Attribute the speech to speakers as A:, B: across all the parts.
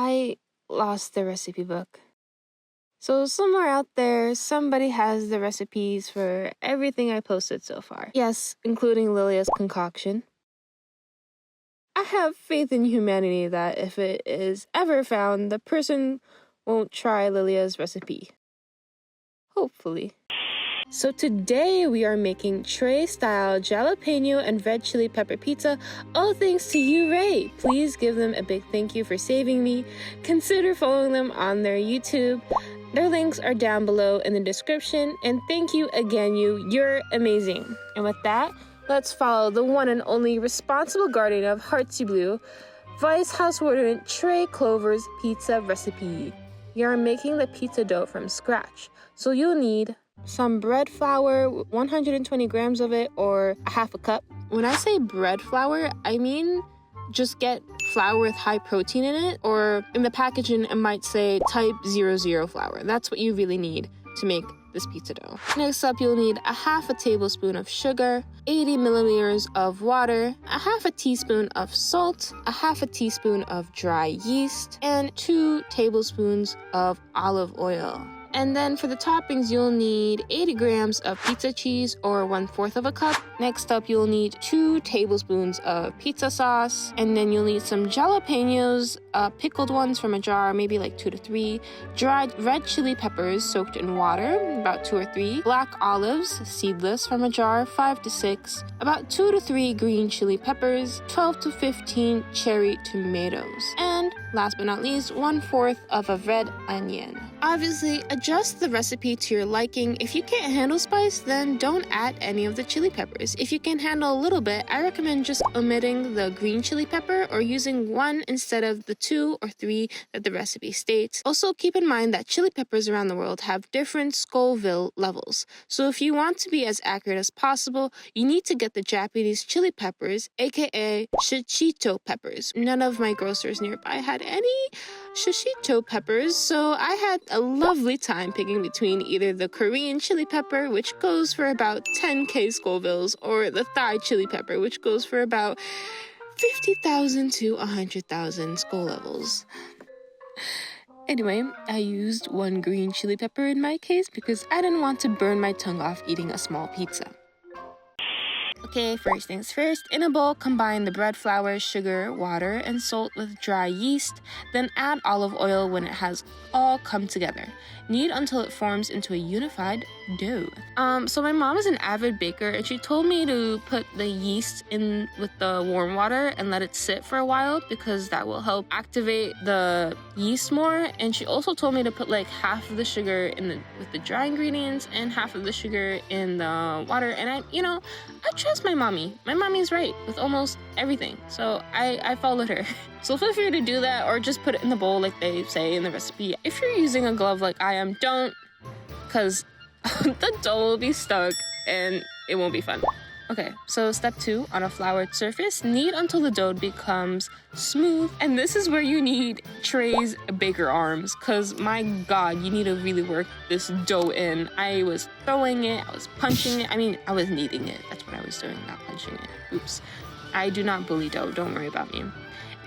A: I lost the recipe book. So somewhere out there, somebody has the recipes for everything I posted so far. Yes, including Lilia's concoction. I have faith in humanity that if it is ever found, the person won't try Lilia's recipe. Hopefully. So today we are making Trey-style jalapeno and red chili pepper pizza, all thanks to you, Ray. Please give them a big thank you for saving me. Consider following them on their YouTube. Their links are down below in the description. And thank you again, you're amazing. And with that, let's follow the one and only responsible guardian of Heartsy Blue, Vice Housewarden Trey Clover's pizza recipe. You are making the pizza dough from scratch, so you'll need some bread flour, 120 grams of it, or a half a cup. When I say bread flour, I mean just get flour with high protein in it, or in the packaging it might say type 00 flour. That's what you really need to make this pizza dough. Next up, you'll need a half a tablespoon of sugar, 80 milliliters of water, a half a teaspoon of salt, a half a teaspoon of dry yeast, and 2 tablespoons of olive oil. And then for the toppings, you'll need 80 grams of pizza cheese, or 1/4 of a cup. Next up, you'll need 2 tablespoons of pizza sauce. And then you'll need some jalapeños, pickled ones from a jar, maybe like 2 to 3. Dried red chili peppers soaked in water, about 2 or 3. Black olives, seedless from a jar, 5 to 6. About 2 to 3 green chili peppers, 12 to 15 cherry tomatoes. And last but not least, 1/4 of a red onion. Obviously, adjust the recipe to your liking. If you can't handle spice, then don't add any of the chili peppers. If you can handle a little bit, I recommend just omitting the green chili pepper or using 1 instead of the 2 or 3 that the recipe states. Also, keep in mind that chili peppers around the world have different Scoville levels. So if you want to be as accurate as possible, you need to get the Japanese chili peppers, aka shishito peppers. None of my grocers nearby had any shishito peppers, so I had a lovely time picking between either the Korean chili pepper, which goes for about 10k Scovilles, or the Thai chili pepper, which goes for about 50,000 to 100,000 Scoville levels. Anyway, I used 1 green chili pepper in my case because I didn't want to burn my tongue off eating a small pizza. Okay, first things first, in a bowl, combine the bread flour, sugar, water, and salt with dry yeast, then add olive oil when it has all come together. Knead until it forms into a unified dough. So my mom is an avid baker, and she told me to put the yeast in with the warm water and let it sit for a while because that will help activate the yeast more. And she also told me to put like half of the sugar with the dry ingredients and half of the sugar in the water. And I trust my mommy. My mommy's right with almost everything, so I followed her. So feel free to do that, or just put it in the bowl like they say in the recipe. If you're using a glove like I am, don't, because the dough will be stuck and it won't be fun. Okay, so step 2, on a floured surface, knead until the dough becomes smooth. And this is where you need Trey's baker arms, because my God, you need to really work this dough in. I was throwing it, I was punching it. I mean, I was kneading it. That's what I was doing, not punching it. Oops. I do not bully dough, don't worry about me.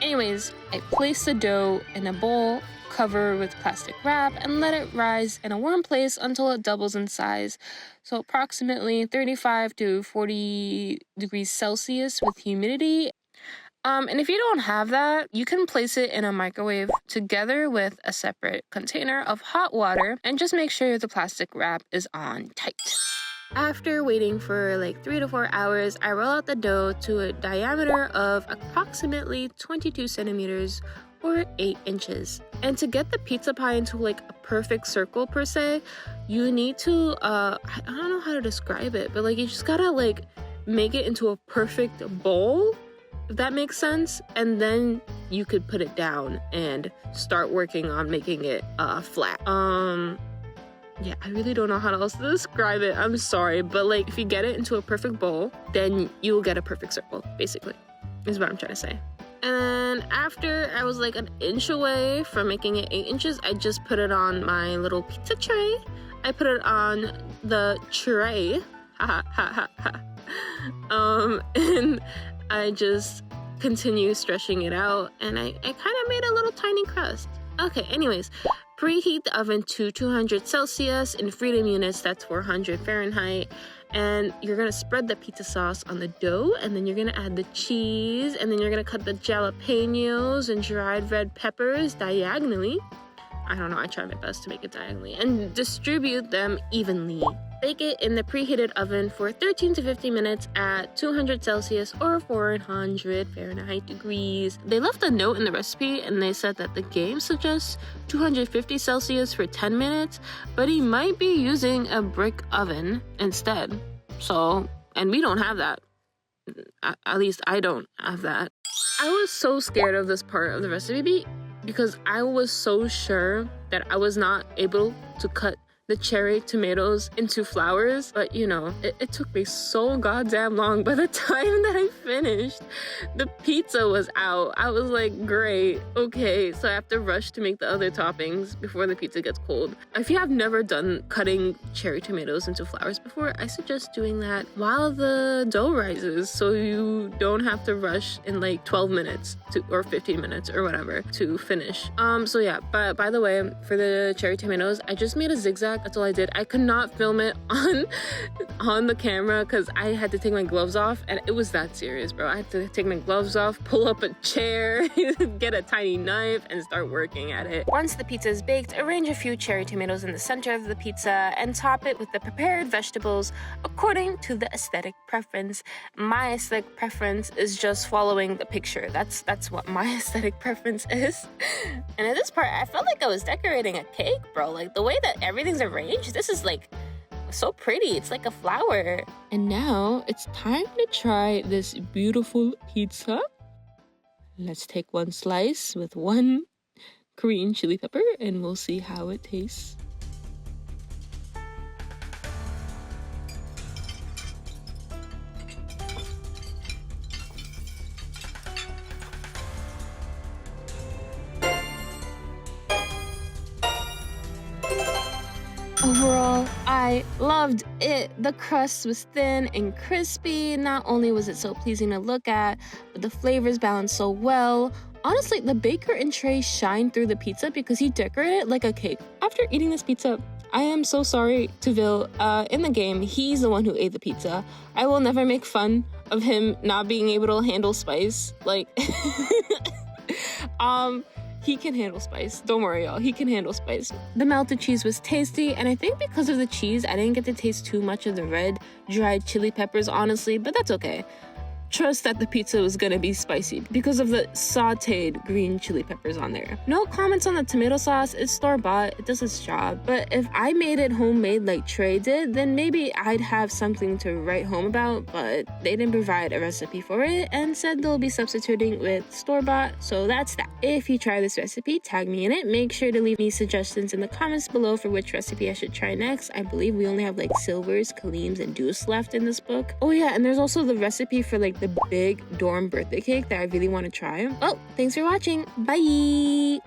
A: Anyways, I place the dough in a bowl, cover with plastic wrap, and let it rise in a warm place until it doubles in size. So approximately 35 to 40 degrees Celsius with humidity. And if you don't have that, you can place it in a microwave together with a separate container of hot water, and just make sure the plastic wrap is on tight. After waiting for like 3 to 4 hours, I roll out the dough to a diameter of approximately 22 centimeters or 8 inches. And to get the pizza pie into like a perfect circle per se, you need to, I don't know how to describe it, but like you just gotta like make it into a perfect bowl, if that makes sense. And then you could put it down and start working on making it flat. Yeah, I really don't know how else to describe it. I'm sorry, but like if you get it into a perfect bowl, then you'll get a perfect circle, basically, is what I'm trying to say. And then after I was like an inch away from making it 8 inches, I just put it on my little pizza tray. I put it on the tray, and I just continue stretching it out, and I kind of made a little tiny crust. Okay, anyways, preheat the oven to 200 Celsius in freedom units, that's 400 Fahrenheit. And you're gonna spread the pizza sauce on the dough, and then you're gonna add the cheese, and then you're gonna cut the jalapeños and dried red peppers diagonally. I don't know, I tried my best to make it diagonally, and distribute them evenly. Bake it in the preheated oven for 13 to 15 minutes at 200 Celsius or 400 Fahrenheit degrees. They left a note in the recipe, and they said that the game suggests 250 Celsius for 10 minutes, but he might be using a brick oven instead. So, and we don't have that. At least I don't have that. I was so scared of this part of the recipe because I was so sure that I was not able to cut the cherry tomatoes into flowers, but you know, it took me so goddamn long. By the time that I finished, the pizza was out. I was like, great, okay, so I have to rush to make the other toppings before the pizza gets cold. If you have never done cutting cherry tomatoes into flowers before, I suggest doing that while the dough rises, so you don't have to rush in like 12 minutes or 15 minutes or whatever to finish. So yeah, but by the way, for the cherry tomatoes, I just made a zigzag. That's all I did. I could not film it on the camera because I had to take my gloves off, and it was that serious, bro. I had to take my gloves off, pull up a chair, get a tiny knife, and start working at it. Once the pizza is baked, arrange a few cherry tomatoes in the center of the pizza and top it with the prepared vegetables according to the aesthetic preference. My aesthetic preference is just following the picture. That's what my aesthetic preference is. And at this part, I felt like I was decorating a cake, bro. Like the way that everything's arranged, this is like so pretty. It's like a flower. And now it's time to try this beautiful pizza. Let's take one slice with one Korean chili pepper and we'll see how it tastes. Overall, I loved it. The crust was thin and crispy. Not only was it so pleasing to look at, but the flavors balanced so well. Honestly, the baker and Trey shined through the pizza because he decorated it like a cake. After eating this pizza, I am so sorry to Vil. In the game, he's the one who ate the pizza. I will never make fun of him not being able to handle spice. Like, he can handle spice. Don't worry, y'all. He can handle spice. The melted cheese was tasty, and I think because of the cheese, I didn't get to taste too much of the red dried chili peppers, honestly, but that's okay. Trust that the pizza was gonna be spicy because of the sauteed green chili peppers on there. No comments on the tomato sauce. It's store-bought. It does its job. But if I made it homemade like Trey did, then maybe I'd have something to write home about, but they didn't provide a recipe for it and said they'll be substituting with store-bought, so that's that. If you try this recipe, tag me in it. Make sure to leave me suggestions in the comments below for which recipe I should try next. I believe we only have like silvers, kaleems, and deuce left in this book. Oh yeah, and there's also the recipe for like the big dorm birthday cake that I really want to try. Oh, thanks for watching. Bye!